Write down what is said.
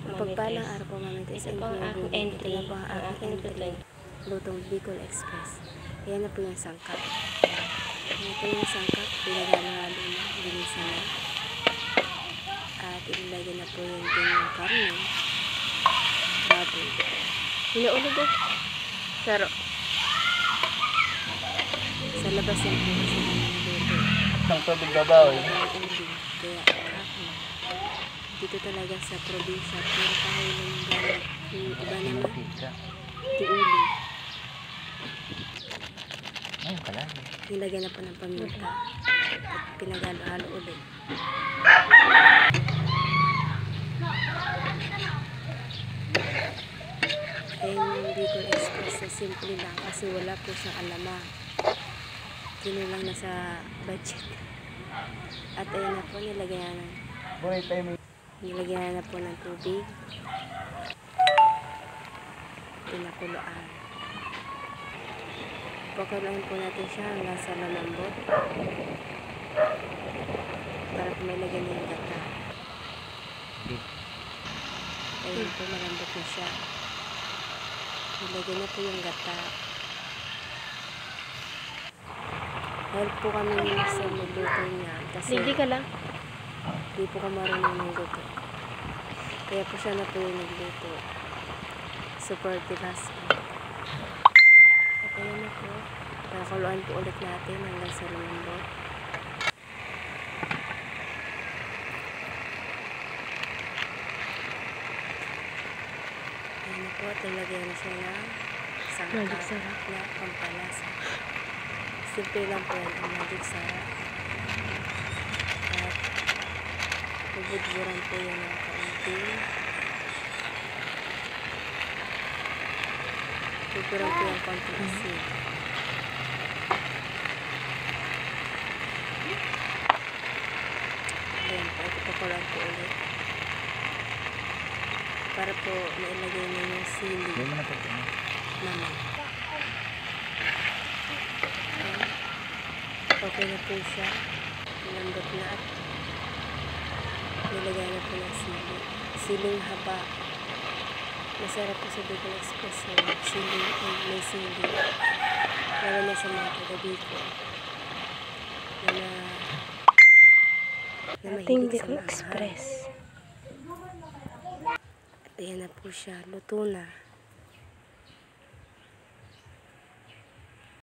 Mapagpalang araw po, Mamites. Ito po ang aking entry. Ito po ang Ang aking aking entry. Lutong Bicol Express. Ayan na po yung sangkap. Ayan po yung sangkap. Pinagalo-halo na. Ginisa na. At ilalagay na po yung karne. Baboy. Hinaulog ko. Pero, Sa labas yan po kasi niluto. Ang tubig babaw. Kaya kahoy. Dito talaga sa probinsya, puro kahoy lang yung gamit. Yung iba naman, tiuli. Ayun ka lang. Nilagyan na po ng paminta. At pinagalo-halo ulit. Ayun yung Bicol Express na simple lang kasi wala po siyang alamang. Kinulang na sa budget. At ayun na po, nilagyan na po ng tubig. Pinakuloan. Pakuluan po natin siya hanggang sa lalambot. Para po may lagyan niya yung gata. Ayun po, malambot na siya. Nilagyan na po yung gata. Help po kami sa magluto niya. Kasi hindi ka lang. hindi po ka marunong magluto. Kaya po siya na po yung nagluto. Supportive husband. At ayun na po. Pakuluan po ulit natin hanggang sa lumambot. Ayun na po. Talagyan na siya ng Magic sarap. na pampalasa. Simple lang po yan ang magic sarap. At bubudburan po yan ng kaunti. Bubudburan po yung kaunti asin. Ayan po, ipapakuluan po ulit. Para po nailagay na yung sili Hindi mo na ito. naman. Okay na po siya. Nilambot na at nilagay na po ng sili. Siling haba. Masarap po sa Bicol Express yung sili. May sili. Lalo na sa mga taga-Bicol. Na Ating mahilig sa Bicol maanghang. Express. At ayan na po siya. Luto na.